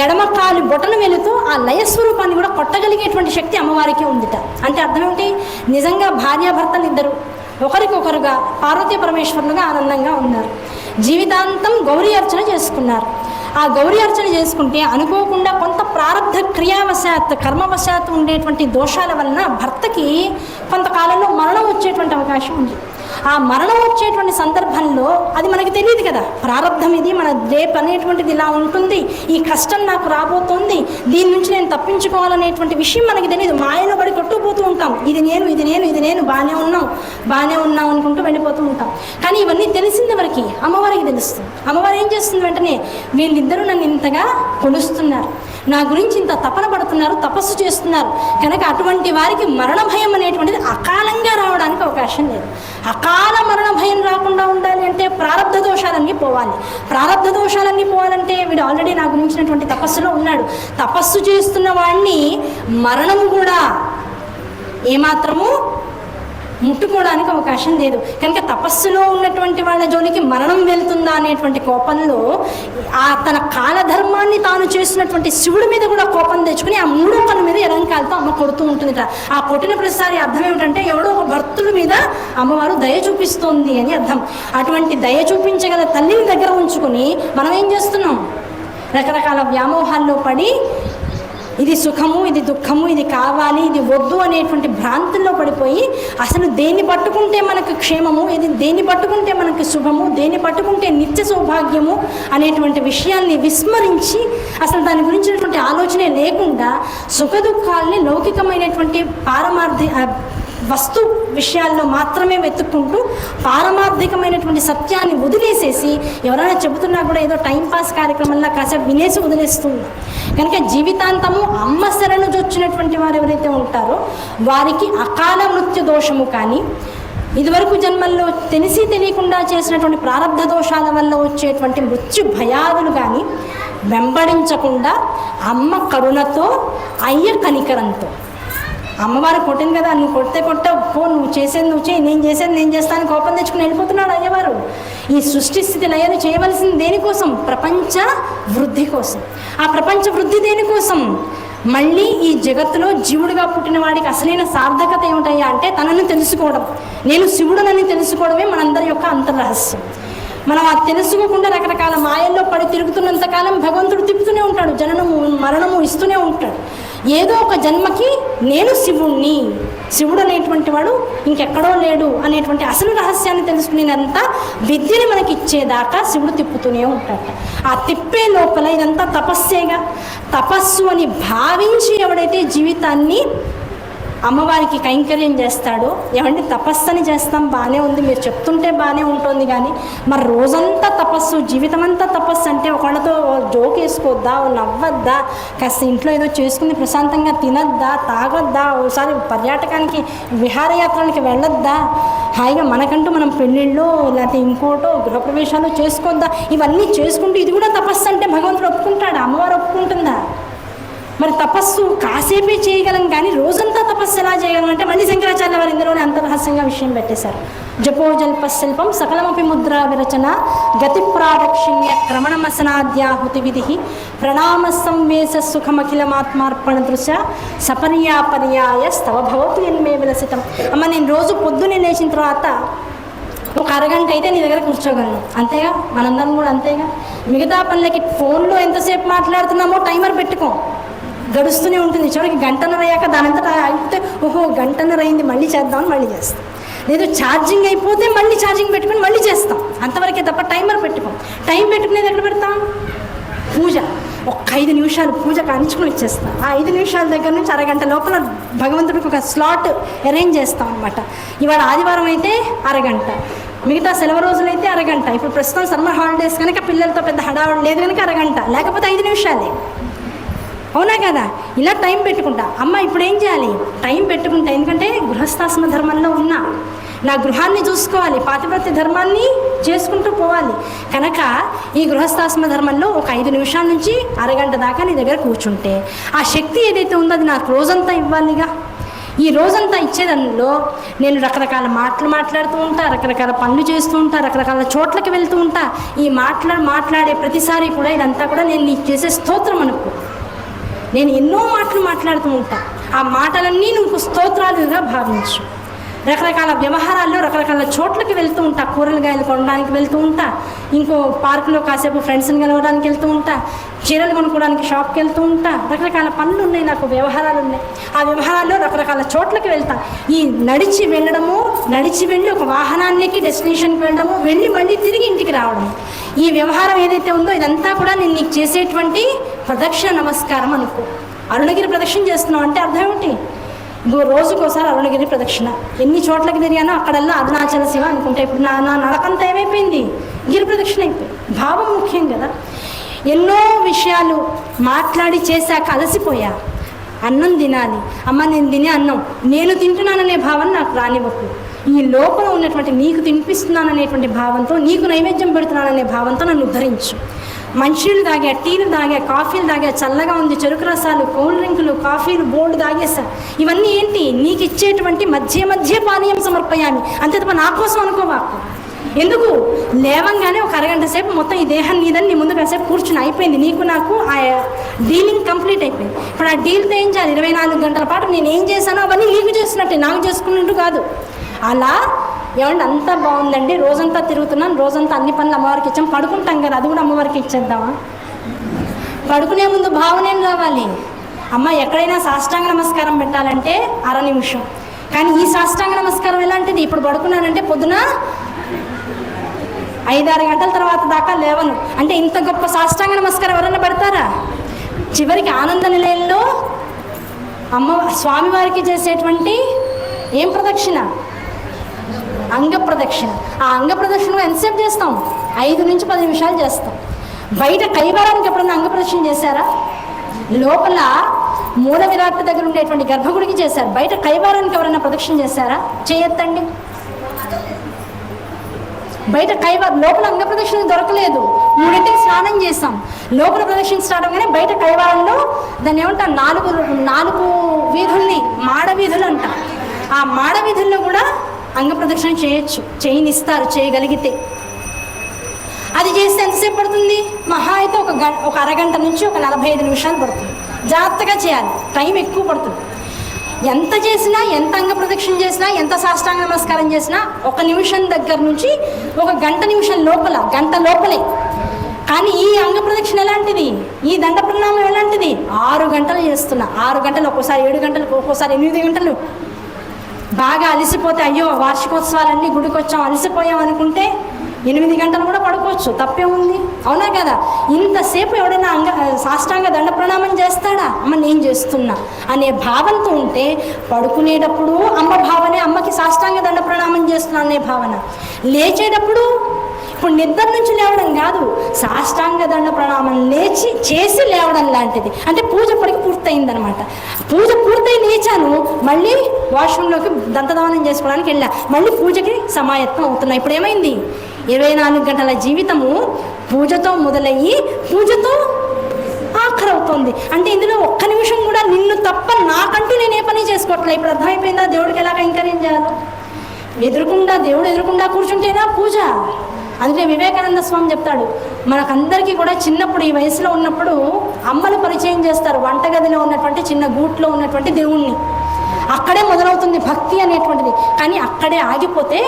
ఎడమ కాలు బొటన వెలుతూ ఆ లయస్వరూపాన్ని కూడా కొట్టగలిగేటువంటి శక్తి అమ్మవారికి ఉందిట. అంటే అర్థం ఏమిటి? నిజంగా భార్యాభర్తలు ఇద్దరు ఒకరికొకరుగా పార్వతీ పరమేశ్వరులుగా ఆనందంగా ఉన్నారు. జీవితాంతం గౌరీ అర్చన చేసుకున్నారు. ఆ గౌరీ అర్చన చేసుకుంటే అనుకోకుండా కొంత ప్రారంధ క్రియావశాత్ కర్మవశాత్తు ఉండేటువంటి దోషాల వలన భర్తకి కొంతకాలంలో మరణం వచ్చేటువంటి అవకాశం ఉంది. ఆ మరణం వచ్చేటువంటి సందర్భంలో అది మనకి తెలియదు కదా, ప్రారంధం ఇది, మన రేపు అనేటువంటిది ఇలా ఉంటుంది, ఈ కష్టం నాకు రాబోతుంది, దీని నుంచి నేను తప్పించుకోవాలనేటువంటి విషయం మనకి తెలియదు. మాయలో పడి కొట్టుకుపోతూ ఉంటాం, ఇది నేను బాగానే ఉన్నాం అనుకుంటూ వెళ్ళిపోతూ ఉంటాం. కానీ ఇవన్నీ తెలిసింది ఎవరికి? అమ్మవారికి తెలుస్తుంది. అమ్మవారు ఏం చేస్తుంది? వెంటనే వీళ్ళిద్దరూ నన్ను ఇంతగా కొలుస్తున్నారు, నా గురించి ఇంత తపన పడుతున్నారు, తపస్సు చేస్తున్నారు కనుక అటువంటి వారికి మరణ భయం అనేటువంటిది అకాలంగా రావడానికి అవకాశం లేదు. అకాల మరణ భయం రాకుండా ఉండాలి అంటే ప్రారంధ దోషాలన్నీ పోవాలంటే వీడు ఆల్రెడీ నా గురించినటువంటి తపస్సులో ఉన్నాడు. తపస్సు చేస్తున్న వాడిని మరణము కూడా ఏమాత్రము ముట్టుకోవడానికి అవకాశం లేదు. కనుక తపస్సులో ఉన్నటువంటి వాళ్ళ జోలికి మరణం వెళ్తుందా అనేటువంటి కోపంలో తన కాలధర్మాన్ని తాను చేసినటువంటి శివుడి మీద కూడా కోపం తెచ్చుకుని ఆ మూడో కన్ను మీద ఎడంకాలతో అమ్మ కొడుతూ ఉంటుందిట. ఆ కొట్టిన ప్రతిసారి అర్థం ఏమిటంటే ఎవడో ఒక భక్తుడి మీద అమ్మవారు దయ చూపిస్తోంది అని అర్థం. అటువంటి దయ చూపించగల తల్లిని దగ్గర ఉంచుకొని మనం ఏం చేస్తున్నాం? రకరకాల వ్యామోహాల్లో పడి ఇది సుఖము, ఇది దుఃఖము, ఇది కావాలి, ఇది వద్దు అనేటువంటి భ్రాంతుల్లో పడిపోయి అసలు దేన్ని పట్టుకుంటే మనకు క్షేమము, ఇది దేన్ని పట్టుకుంటే మనకు శుభము, దేన్ని పట్టుకుంటే నిత్య సౌభాగ్యము అనేటువంటి విషయాల్ని విస్మరించి అసలు దాని గురించినటువంటి ఆలోచనే లేకుండా సుఖ దుఃఖాల్ని లౌకికమైనటువంటి వస్తు విషయాల్లో మాత్రమే వెతుక్కుంటూ పారమార్థికమైనటువంటి సత్యాన్ని వదిలేసేసి ఎవరైనా చెబుతున్నా కూడా ఏదో టైంపాస్ కార్యక్రమంలో కాసేపు వినేసి వదిలేస్తుంది. కనుక జీవితాంతము అమ్మ శరణు జొచ్చినటువంటి వారు ఎవరైతే ఉంటారో వారికి అకాల మృత్యు దోషము కానీ ఇదివరకు జన్మల్లో తెలియకుండా చేసినటువంటి ప్రారంధ దోషాల వల్ల వచ్చేటువంటి మృత్యు భయాదులు కానీ వెంబడించకుండా అమ్మ కరుణతో అయ్య కనికరంతో, అమ్మవారు కొట్టింది కదా, నువ్వు కొడితే కొట్టావు, పో, నువ్వు చేసేది నువ్వు చేయి, నేను చేసేది నేను చేస్తాను కోపం తెచ్చుకుని వెళ్ళిపోతున్నాడు అయ్యవారు. ఈ సృష్టి స్థితి లయను చేయవలసింది దేనికోసం? ప్రపంచ వృద్ధి కోసం. ఆ ప్రపంచ వృద్ధి దేనికోసం? మళ్ళీ ఈ జగత్తులో జీవుడిగా పుట్టిన వాడికి అసలైన సార్థకత ఏమిటయ్యా అంటే తనను తెలుసుకోవడం. నేను శివుడునని తెలుసుకోవడమే మనందరి యొక్క అంతర్రహస్యం. మనం అది తెలుసుకోకుండా రకరకాల మాయల్లో పడి తిరుగుతున్నంతకాలం భగవంతుడు తిప్పుతూనే ఉంటాడు, జననము మరణము ఇస్తూనే ఉంటాడు. ఏదో ఒక జన్మకి నేను శివుడు అనేటువంటి వాడు ఇంకెక్కడో లేడు అనేటువంటి అసలు రహస్యాన్ని తెలుసుకునేంత విద్యని మనకి ఇచ్చేదాకా శివుడు తిప్పుతూనే ఉంటాడు. ఆ తిప్పే లోపల ఇదంతా తపస్సేగా, తపస్సు అని భావించి ఎవడైతే జీవితాన్ని అమ్మవారికి కైంకర్యం చేస్తాడో, ఏమంటే తపస్సుని చేస్తాం బాగానే ఉంది, మీరు చెప్తుంటే బాగానే ఉంటుంది, కానీ మరి రోజంతా తపస్సు, జీవితం అంతా తపస్సు అంటే ఒకళ్ళతో జోక్ వేసుకోవద్దా, నవ్వద్దా, కాస్త ఇంట్లో ఏదో చేసుకుని ప్రశాంతంగా తినద్దా, తాగొద్దా, ఓసారి పర్యాటకానికి విహారయాత్రలకి వెళ్ళొద్దా, హాయిగా మనకంటూ మనం పెళ్ళిళ్ళు లేకపోతే ఇంకోటో గృహప్రవేశాలు చేసుకోద్దా, ఇవన్నీ చేసుకుంటూ ఇది కూడా తపస్సు అంటే భగవంతుడు ఒప్పుకుంటాడా? అమ్మవారు ఒప్పుకుంటుందా? మరి తపస్సు కాసేపే చేయగలం కానీ రోజంతా తపస్సు ఎలా చేయగలం అంటే మళ్ళీ శంకరాచార్య వారు ఇందులోనే అంతరహస్యంగా విషయం పెట్టేశారు. జపోజల్పశిల్పం సకలమపి ముద్రా విరచన గతి ప్రాదక్షిణ్య క్రమణమసనాద్యాహుతి విధి ప్రణామ సంవేశ సుఖమఖిలమాత్మార్పణ దృశ సపర్యాపర్యాయ స్తవ భవతు ఎన్మే విలసితం. అమ్మ నేను రోజు పొద్దున్నే లేచిన తర్వాత ఒక అరగంట అయితే నీ దగ్గర కూర్చోగలను, అంతేగా? మనందరం కూడా అంతేగా. మిగతా పనులకి ఫోన్లో ఎంతసేపు మాట్లాడుతున్నామో టైమర్ పెట్టుకో, గడుస్తూనే ఉంటుంది. చివరికి గంటన్నర అయ్యాక దానంతటా అయితే ఓహో గంటన్నర అయింది మళ్ళీ చేద్దామని మళ్ళీ చేస్తాం. లేదు ఛార్జింగ్ అయిపోతే మళ్ళీ ఛార్జింగ్ పెట్టుకుని మళ్ళీ చేస్తాం, అంతవరకే తప్ప టైమర్ పెట్టుకోం. టైం పెట్టుకునేది ఎక్కడ పెడతాం? పూజ. ఒక్క 5 నిమిషాలు పూజ కానించుకుని వచ్చేస్తాం. ఆ 5 నిమిషాల దగ్గర నుంచి అరగంట లోపల భగవంతుడికి ఒక స్లాట్ అరేంజ్ చేస్తాం అనమాట. ఇవాళ ఆదివారం అయితే అరగంట, మిగతా సెలవు రోజులైతే అరగంట. ఇప్పుడు ప్రస్తుతం సమ్మర్ హాలిడేస్ కనుక పిల్లలతో పెద్ద హడావుడు లేదు కనుక అరగంట, లేకపోతే 5 నిమిషాలే. అవునా కదా? ఇలా టైం పెట్టుకుంటా. అమ్మ ఇప్పుడు ఏం చేయాలి? టైం పెట్టుకుంటా, ఎందుకంటే గృహస్థాశ్రమ ధర్మంలో ఉన్నా, నా గృహాన్ని చూసుకోవాలి, పాతివ్రత్య ధర్మాన్ని చేసుకుంటూ పోవాలి. కనుక ఈ గృహస్థాశ్రమ ధర్మంలో ఒక 5 నిమిషాల నుంచి అరగంట దాకా నీ దగ్గర కూర్చుంటే ఆ శక్తి ఏదైతే ఉందో అది నాకు రోజంతా ఇవ్వాలిగా. ఈ రోజంతా ఇచ్చేదానిలో నేను రకరకాల మాటలు మాట్లాడుతూ ఉంటా, రకరకాల పనులు చేస్తూ ఉంటా, రకరకాల చోట్లకి వెళ్తూ ఉంటా. ఈ మాట్లాడే ప్రతిసారి కూడా ఇదంతా కూడా నేను నీకు చేసే స్తోత్రం అనుకో. నేను ఎన్నో మాటలు మాట్లాడుతూ ఉంటా, ఆ మాటలన్నీ నువ్వు స్తోత్రాలుగా భావించు. రకరకాల వ్యవహారాల్లో రకరకాల చోట్లకి వెళ్తూ ఉంటా. కూరగాయలు కొనడానికి వెళ్తూ ఉంటా, ఇంకో పార్కులో కాసేపు ఫ్రెండ్స్ని కలవడానికి వెళ్తూ ఉంటా, చీరలు కొనుక్కోవడానికి షాప్కి వెళ్తూ ఉంటా. రకరకాల పనులు ఉన్నాయి, నాకు వ్యవహారాలు ఉన్నాయి. ఆ వ్యవహారాల్లో రకరకాల చోట్లకి వెళ్తా. ఈ నడిచి వెళ్ళడము, నడిచి వెళ్ళి ఒక వాహనానికి డెస్టినేషన్కి వెళ్ళడము, వెళ్ళి మళ్ళీ తిరిగి ఇంటికి రావడం, ఈ వ్యవహారం ఏదైతే ఉందో ఇదంతా కూడా నేను నీకు చేసేటువంటి ప్రదక్షిణ నమస్కారం అనుకో. అరుణగిరి ప్రదక్షిణ చేస్తున్నావు అంటే అర్థం ఏమిటి? రోజుకోసారి అరుణగిరి ప్రదక్షిణ. ఎన్ని చోట్లకి తిరిగానో అక్కడల్లా అరుణాచల శివ అనుకుంటా. ఇప్పుడు నా నడకంతా ఏమైపోయింది? గిరి ప్రదక్షిణ అయిపోయింది. భావం ముఖ్యం కదా. ఎన్నో విషయాలు మాట్లాడి చేశాక అలసిపోయా. అన్నం తినాలి, అమ్మ నేను తినే అన్నం నేను తింటున్నాననే భావన నాకు రానివ్వకు. ఈ లోపల ఉన్నటువంటి నీకు తినిపిస్తున్నాననేటువంటి భావంతో, నీకు నైవేద్యం పెడుతున్నాననే భావంతో నన్ను ఉద్ధరించు. మంచినీళ్ళు తాగా, టీలు తాగా, కాఫీలు తాగా, చల్లగా ఉంది, చెరుకు రసాలు, కూల్ డ్రింకులు, కాఫీలు బోల్డ్ తాగేసా. ఇవన్నీ ఏంటి? నీకు ఇచ్చేటువంటి మధ్య పానీయం సమర్పయామి. అంతే తప్ప నా కోసం అనుకోవాకు. ఎందుకు? లేవంగానే ఒక అరగంట సేపు మొత్తం ఈ దేహం నీదని నీ ముందు కాసేపు కూర్చుని అయిపోయింది. నీకు నాకు ఆ డీలింగ్ కంప్లీట్ అయిపోయింది. ఇప్పుడు ఆ డీల్తో ఏం చేయాలి? 24 గంటల పాటు నేను ఏం చేశానో అవన్నీ నీకు చేస్తున్నట్టే, నాకు చేసుకున్నట్టు కాదు. అలా ఏమంటే అంతా బాగుందండి, రోజంతా తిరుగుతున్నాను, రోజంతా అన్ని పనులు అమ్మవారికి ఇచ్చాం, పడుకుంటాం కదా, అది కూడా అమ్మవారికి ఇచ్చేద్దామా? పడుకునే ముందు భావన ఏం రావాలి? అమ్మ ఎక్కడైనా సాష్టాంగ నమస్కారం పెట్టాలంటే 1/2 నిమిషం. కానీ ఈ సాష్టాంగ నమస్కారం ఎలాంటిది? ఇప్పుడు పడుకున్నానంటే పొద్దున 5-6 గంటల తర్వాత దాకా లేవను అంటే ఇంత గొప్ప సాష్టాంగ నమస్కారం ఎవరన్నా పెడతారా? చివరికి ఆనంద నిలయంలో స్వామివారికి చేసేటువంటి ఏం ప్రదక్షిణ? అంగ ప్రదక్షిణ. ఆ అంగ ప్రదక్షిణ ఎంతసేపు చేస్తాం? 5 నుంచి 10 నిమిషాలు చేస్తాం. బయట కైవారానికి ఎప్పుడన్నా అంగ ప్రదక్షిణ చేశారా? లోపల మూల విరాట్ దగ్గర ఉండేటువంటి గర్భగుడికి చేశారు. బయట కైవారానికి ఎవరైనా ప్రదక్షిణ చేశారా? చేయొద్దండి. బయట లోపల అంగ ప్రదక్షిణ దొరకలేదు. 3ంటికి స్నానం చేసాం, లోపల ప్రదక్షిణ స్టార్ట్ అవగానే బయట కైవారంలో దాన్ని ఏమంటాం, 4 వీధుల్ని మాడ వీధులు అంట. ఆ మాడ వీధుల్లో కూడా అంగ ప్రదక్షిణ చేయొచ్చు, చేయనిస్తారు చేయగలిగితే. అది చేస్తే ఎంతసేపు పడుతుంది? మహా అయితే ఒక అరగంట నుంచి ఒక 45 నిమిషాలు పడుతుంది. జాగ్రత్తగా చేయాలి, టైం ఎక్కువ పడుతుంది. ఎంత చేసినా, ఎంత అంగ ప్రదక్షిణ చేసినా, ఎంత సాష్టాంగ నమస్కారం చేసినా 1 నిమిషం దగ్గర నుంచి 1 గంట నిమిషం లోపల, గంట లోపలే. కానీ ఈ అంగ ప్రదక్షిణ ఎలాంటిది? ఈ దండ ప్రణామం ఎలాంటిది? 6 గంటలు చేస్తున్నా. 6 గంటలు, ఒక్కోసారి 7 గంటలు, ఒక్కోసారి 8 గంటలు. బాగా అలసిపోతే అయ్యో వార్షికోత్సవాలన్నీ గుడికి వచ్చాం అలసిపోయాం అనుకుంటే 8 గంటలు కూడా పడుకోవచ్చు, తప్పే ఉంది. అవునా కదా? ఇంతసేపు ఎవడైనా సాష్టాంగ దండ ప్రణామం చేస్తాడా? అమ్మ నేను చేస్తున్నా అనే భావంతో ఉంటే పడుకునేటప్పుడు అమ్మ భావనే, అమ్మకి సాష్టాంగ దండ ప్రణామం చేస్తున్నా అనే భావన. లేచేటప్పుడు ఇప్పుడు నిద్ర నుంచి లేవడం కాదు, సాష్టాంగ దండ ప్రణామం చేసి లేవడం లాంటిది. అంటే పూజ పడికి పూర్తయిందనమాట. పూజ పూర్తయి లేచాను, మళ్ళీ వాష్రూమ్లోకి దంతదానం చేసుకోవడానికి వెళ్ళా, మళ్ళీ పూజకి సమాయత్తం అవుతున్నా. ఇప్పుడు ఏమైంది? 24 గంటల జీవితము పూజతో మొదలయ్యి పూజతో ఆఖరవుతోంది. అంటే ఇందులో 1 నిమిషం కూడా నిన్ను తప్ప నాకంటూ నేను ఏ పని చేసుకోవట్లేదు. ఇప్పుడు అర్థమైపోయిందా దేవుడికి ఎలా కైంకర్యం చేయాలో? దేవుడు ఎదురుకుండా కూర్చుంటేనా పూజ? అందుకే వివేకానంద స్వామి చెప్తాడు, మనకందరికీ కూడా చిన్నప్పుడు ఈ వయసులో ఉన్నప్పుడు అమ్మలు పరిచయం చేస్తారు వంటగదిలో ఉన్నటువంటి చిన్న గూట్లో ఉన్నటువంటి దేవుణ్ణి. అక్కడే మొదలవుతుంది భక్తి అనేటువంటిది. కానీ అక్కడే ఆగిపోతే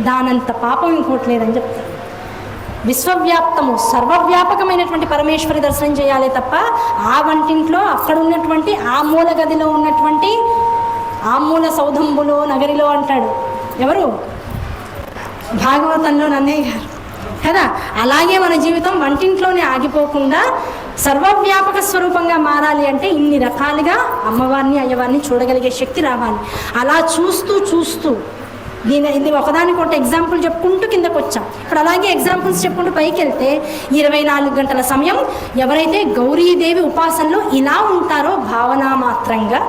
దానంత పాపం ఇంకోటి లేదని చెప్తారు. విశ్వవ్యాప్తము సర్వవ్యాపకమైనటువంటి పరమేశ్వరి దర్శనం చేయాలి తప్ప ఆ వంటింట్లో అక్కడ ఉన్నటువంటి ఆ మూల గదిలో ఉన్నటువంటి ఆ మూల సౌధంబులో నగరిలో అంటాడు ఎవరు? భాగవతంలో నన్నయ్య గారు కదా. అలాగే మన జీవితం వంటింట్లోనే ఆగిపోకుండా సర్వవ్యాపక స్వరూపంగా మారాలి అంటే ఇన్ని రకాలుగా అమ్మవారిని అయ్యవారిని చూడగలిగే శక్తి రావాలి. అలా చూస్తూ ఇది ఒకదానికొకటి ఎగ్జాంపుల్ చెప్పుకుంటూ కిందకు వచ్చాం. ఇప్పుడు అలాగే ఎగ్జాంపుల్స్ చెప్పుకుంటూ పైకి వెళ్తే 24 గంటల సమయం ఎవరైతే గౌరీదేవి ఉపాసనలో ఇలా ఉంటారో భావన మాత్రంగా,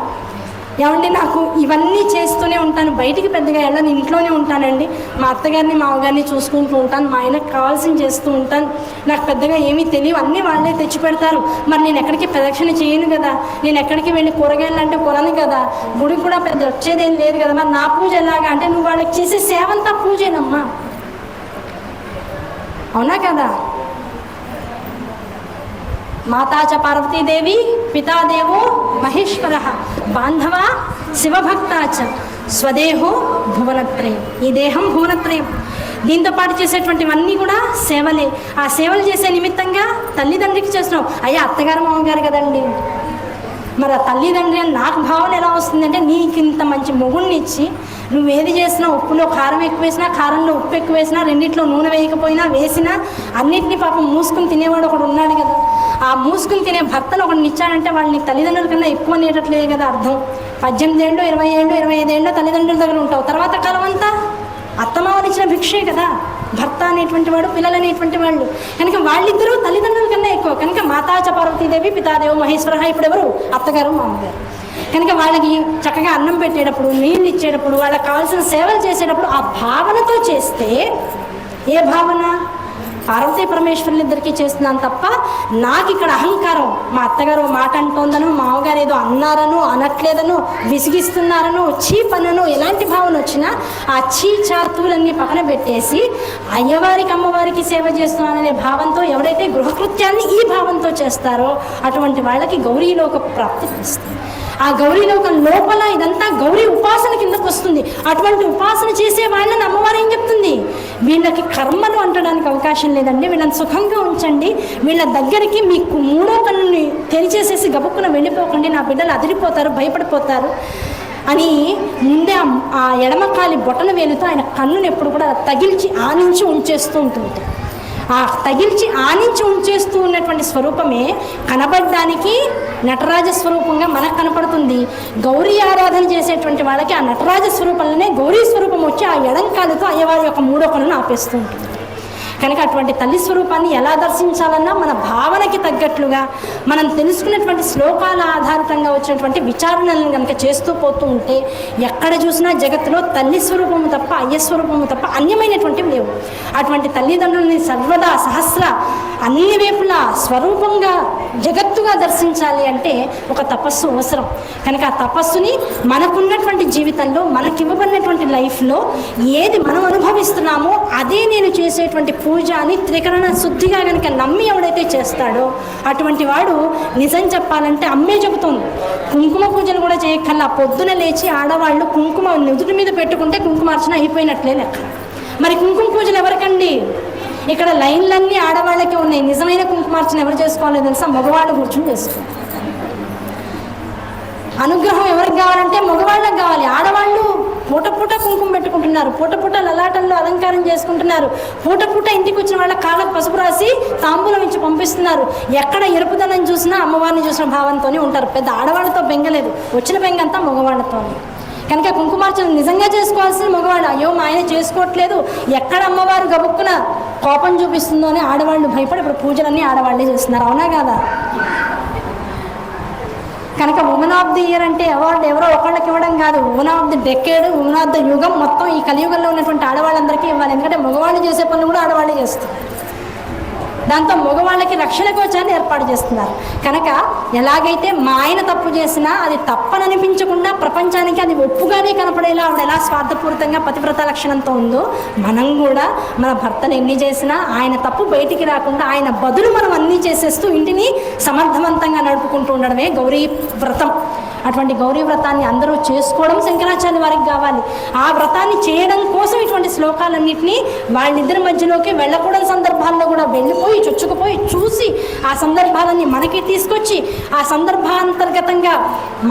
ఏమంటే నాకు ఇవన్నీ చేస్తూనే ఉంటాను, బయటికి పెద్దగా వెళ్ళను, ఇంట్లోనే ఉంటానండి, మా అత్తగారిని మామగారిని చూసుకుంటూ ఉంటాను, మా ఆయనకు కావాల్సింది చేస్తూ ఉంటాను, నాకు పెద్దగా ఏమీ తెలియవు, అన్నీ వాళ్ళే తెచ్చి పెడతారు, మరి నేను ఎక్కడికి ప్రదక్షిణ చేయను కదా, నేను ఎక్కడికి వెళ్ళి కూరగాయలు అంటే కొనను కదా, గుడికి కూడా పెద్ద వచ్చేదేం లేదు కదా, మరి నా పూజ ఎలాగా అంటే నువ్వు వాళ్ళకి చేసే సేవంతా పూజేనమ్మా. అవునా కదా? మాతాచ పార్వతీదేవి, పితాదేవో మహేశ్వర, బాంధవ శివభక్తాచ, స్వదేహో భువనత్రయం, ఈ దేహం భువనత్రయం. దీంతో పాటు చేసేటువంటివన్నీ కూడా సేవలే. ఆ సేవలు చేసే నిమిత్తంగా తల్లిదండ్రికి చేస్తున్నావు. అయ్యా అత్తగారు మామగారు కదండి, మరి ఆ తల్లిదండ్రి అని నాకు భావన ఎలా వస్తుందంటే, నీకు ఇంత మంచి మొగుడిని ఇచ్చి నువ్వేది చేసినా, ఉప్పులో కారం ఎక్కువ వేసినా, కారంలో ఉప్పు ఎక్కువ వేసినా, రెండిట్లో నూనె వేయకపోయినా వేసినా అన్నింటినీ పాపం మూసుకుని తినేవాడు ఒకడు ఉన్నాడు కదా. ఆ మూసుకుని తినే భర్తను ఒకడిని ఇచ్చాడంటే వాళ్ళు నీకు తల్లిదండ్రుల కన్నా ఎక్కువ నేటట్లేదు కదా అర్థం. 18 ఏళ్ళు 20 ఏళ్ళు 25 ఏళ్ళు తల్లిదండ్రుల దగ్గర ఉంటావు, తర్వాత కాలం అంతా అత్తమామలు ఇచ్చిన భిక్షే కదా భర్త అనేటువంటి వాడు, పిల్లలు అనేటువంటి వాళ్ళు. కనుక వాళ్ళిద్దరూ తల్లిదండ్రుల కన్నా ఎక్కువ. కనుక మాతాచ పార్వతీదేవి పితాదేవ మహేశ్వర, ఇప్పుడు ఎవరు? అత్తగారు మామగారు. కనుక వాళ్ళకి చక్కగా అన్నం పెట్టేటప్పుడు, నీళ్ళు ఇచ్చేటప్పుడు, వాళ్ళకి కావాల్సిన సేవలు చేసేటప్పుడు ఆ భావనతో చేస్తే, ఏ భావన? పార్వతీ పరమేశ్వరులు ఇద్దరికీ చేస్తున్నాను తప్ప నాకు ఇక్కడ అహంకారం, మా అత్తగారు మాట అంటోందను, మామగారు ఏదో అన్నారను, అనట్లేదను, విసిగిస్తున్నారను, చీపనను, ఎలాంటి భావన వచ్చినా ఆ చాతువులన్నీ పక్కన పెట్టేసి అయ్యవారికి అమ్మవారికి సేవ చేస్తున్నాననే భావంతో ఎవరైతే గృహకృత్యాన్ని ఈ భావంతో చేస్తారో అటువంటి వాళ్ళకి గౌరీలోక ప్రాప్తి వస్తుంది. ఆ గౌరీలోకం లోపల ఇదంతా గౌరీ ఉపాసన కిందకు వస్తుంది. అటువంటి ఉపాసన చేసే వాళ్ళని అమ్మవారు ఏం చెప్తుంది? వీళ్ళకి కర్మలు అంటడానికి అవకాశం లేదండి, వీళ్ళని సుఖంగా ఉంచండి, వీళ్ళ దగ్గరికి మీకు మూడో కన్నుని తెరిచేసేసి గబుక్కున వెళ్ళిపోకండి, నా బిడ్డలు అదిరిపోతారు, భయపడిపోతారు అని ముందే ఆ ఎడమకాలి బొటన వేలుతో ఆయన కన్నుని ఎప్పుడు కూడా తగిల్చి ఆనించి ఉంచేస్తూ ఉంటుంది. ఆ తగిల్చి ఆనించి ఉంచేస్తూ ఉన్నటువంటి స్వరూపమే కనబడడానికి నటరాజ స్వరూపంగా మనకు కనపడుతుంది. గౌరీ ఆరాధన చేసేటువంటి వాళ్ళకి ఆ నటరాజ స్వరూపంలోనే గౌరీ స్వరూపం వచ్చి ఆ ఎడంకాలతో అయ్యవారి యొక్క మూడో కన్నును ఆపేస్తూ ఉంటుంది. కనుక అటువంటి తల్లి స్వరూపాన్ని ఎలా దర్శించాలన్నా మన భావనకి తగ్గట్లుగా మనం తెలుసుకున్నటువంటి శ్లోకాల ఆధారితంగా వచ్చినటువంటి విచారణలను కనుక చేస్తూ పోతూ ఉంటే ఎక్కడ చూసినా జగత్తులో తల్లి స్వరూపము తప్ప అయ్య స్వరూపము తప్ప అన్యమైనటువంటివి లేవు. అటువంటి తల్లిదండ్రులని సర్వదా సహస్ర అన్ని వైపులా స్వరూపంగా జగత్తుగా దర్శించాలి అంటే ఒక తపస్సు అవసరం. కనుక ఆ తపస్సుని మనకున్నటువంటి జీవితంలో మనకివ్వబడినటువంటి లైఫ్లో ఏది మనం అనుభవిస్తున్నామో అదే నేను చేసేటువంటి పూజ అని త్రికరణ శుద్ధిగా కనుక నమ్మి ఎవడైతే చేస్తాడో అటువంటి వాడు నిజం చెప్పాలంటే అమ్మే చెబుతుంది, కుంకుమ పూజలు కూడా చేయక్కల్లా పొద్దున లేచి ఆడవాళ్ళు కుంకుమ నుదుటి మీద పెట్టుకుంటే కుంకుమార్చన అయిపోయినట్లే లెక్క. మరి కుంకుమ పూజలు ఎవరికండి? ఇక్కడ లైన్లన్నీ ఆడవాళ్ళకే ఉన్నాయి. నిజమైన కుంకుమార్చన ఎవరు చేసుకోవాలో తెలుసా? మగవాళ్ళు కూర్చొని చేసుకోవాలి. అనుగ్రహం ఎవరికి కావాలంటే మగవాళ్ళకి కావాలి. ఆడవాళ్ళు పూట పూట కుంకుమ పెట్టుకుంటున్నారు, పూట పూట లలాటంలో అలంకారం చేసుకుంటున్నారు, పూట పూట ఇంటికి వచ్చిన వాళ్ళ కాళ్ళకు పసుపు రాసి తాంబూలం ఇచ్చి పంపిస్తున్నారు. ఎక్కడ ఎరుపుదనం చూసినా అమ్మవారిని చూసిన భావంతోనే ఉంటారు. పెద్ద ఆడవాళ్ళతో బెంగలేదు, వచ్చిన బెంగంతా మగవాళ్ళతోనే. కనుక కుంకుమార్చన నిజంగా చేసుకోవాల్సిన మగవాళ్ళు. అయ్యో మా ఆయన చేసుకోవట్లేదు, ఎక్కడ అమ్మవారు గబుక్కున కోపం చూపిస్తుందో అని ఆడవాళ్ళు భయపడి ఇప్పుడు పూజలన్నీ ఆడవాళ్ళే చేస్తున్నారు. అవునా కాదా? కనుక ఉమెన్ ఆఫ్ ది ఇయర్ అంటే అవార్డు ఎవరో ఒకళ్ళకి ఇవ్వడం కాదు, women of the decade, women of the యుగం మొత్తం ఈ కలియుగంలో ఉన్నటువంటి ఆడవాళ్ళందరికీ ఇవ్వాలి. ఎందుకంటే మగవాళ్ళు చేసే పనులు కూడా ఆడవాళ్ళే చేస్తారు. దాంతో మగవాళ్ళకి రక్షణ కవచాన్ని ఏర్పాటు చేస్తున్నారు. కనుక ఎలాగైతే మా ఆయన తప్పు చేసినా అది తప్పననిపించకుండా ప్రపంచానికి అది ఒప్పుగానే కనపడేలా ఆవిడ ఎలా స్వార్థపూరితంగా పతివ్రత లక్షణంతో ఉందో మనం కూడా మన భర్తను ఎన్ని చేసినా ఆయన తప్పు బయటికి రాకుండా ఆయన బదులు మనం అన్నీ చేసేస్తూ ఇంటిని సమర్థవంతంగా నడుపుకుంటూ ఉండడమే గౌరీ వ్రతం. అటువంటి గౌరీ వ్రతాన్ని అందరూ చేసుకోవడం శంకరాచార్య వారికి కావాలి. ఆ వ్రతాన్ని చేయడం కోసం ఇటువంటి శ్లోకాలన్నింటినీ వాళ్ళిద్దరి మధ్యలోకి వెళ్ళకూడని సందర్భాల్లో కూడా వెళ్ళిపోయి చొచ్చుకుపోయి చూసి ఆ సందర్భాలన్నీ మనకి తీసుకొచ్చి ఆ సందర్భాంతర్గతంగా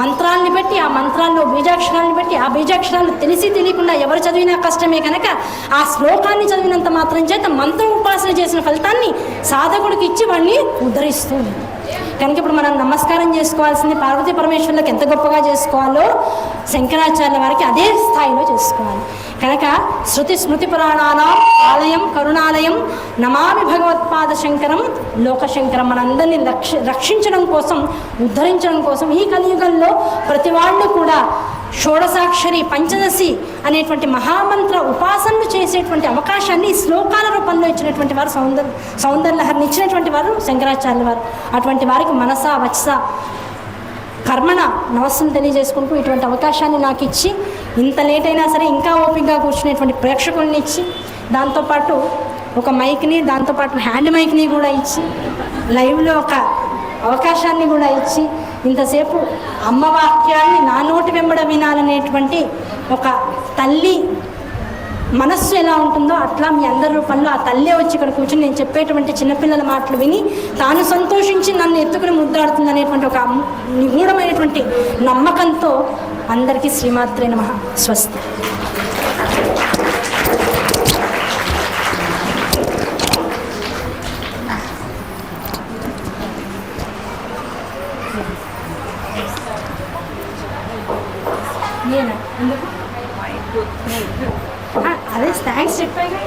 మంత్రాలని పెట్టి ఆ మంత్రాల్లో బీజాక్షరాలను పెట్టి ఆ బీజాక్షరాలు తెలిసి తెలియకుండా ఎవరు చదివినా కష్టమే. కనుక ఆ శ్లోకాన్ని చదివినంత మాత్రం చేత మంత్ర ఉపాసన చేసిన ఫలితాన్ని సాధకుడికి ఇచ్చి వాడిని ఉద్ధరిస్తుంది. కనుక ఇప్పుడు మనం నమస్కారం చేసుకోవాల్సింది పార్వతీ పరమేశ్వరులకు ఎంత గొప్పగా చేసుకోవాలో శంకరాచార్య వారికి అదే స్థాయిలో చేసుకోవాలి. కనుక శృతి స్మృతి పురాణానాం ఆలయం కరుణాలయం నమామి భగవత్పాద శంకరం లోకశంకరం. మనందరినీ రక్షించడం కోసం ఉద్ధరించడం కోసం ఈ కలియుగంలో ప్రతి వాళ్ళు కూడా షోడసాక్షరి పంచదశి అనేటువంటి మహామంత్ర ఉపాసనలు చేసేటువంటి అవకాశాన్ని శ్లోకాల రూపంలో ఇచ్చినటువంటి వారు సౌందర్యలహరిని ఇచ్చినటువంటి వారు శంకరాచార్యుల వారు. అటువంటి వారికి మనస వచస కర్మణ నమస్సును తెలియజేసుకుంటూ ఇటువంటి అవకాశాన్ని నాకు ఇచ్చి ఇంత లేట్ అయినా సరే ఇంకా ఓపికగా కూర్చునేటువంటి ప్రేక్షకుల్ని ఇచ్చి దాంతోపాటు ఒక మైక్ని దాంతోపాటు హ్యాండ్ మైక్ని కూడా ఇచ్చి లైవ్లో ఒక అవకాశాన్ని కూడా ఇచ్చి ఇంతసేపు అమ్మవాక్యాన్ని నా నోటి వెంబడ వినాలనేటువంటి ఒక తల్లి మనస్సు ఎలా ఉంటుందో అట్లా మీ అందరి రూపంలో ఆ తల్లే వచ్చి ఇక్కడ కూర్చొని నేను చెప్పేటువంటి చిన్నపిల్లల మాటలు విని తాను సంతోషించి నన్ను ఎత్తుకుని ముద్దాడుతుంది అనేటువంటి ఒక నిగూఢమైనటువంటి నమ్మకంతో అందరికీ శ్రీమాత్రే నమః. స్వస్తి. అదే థ్యాంక్స్ చెప్పాను.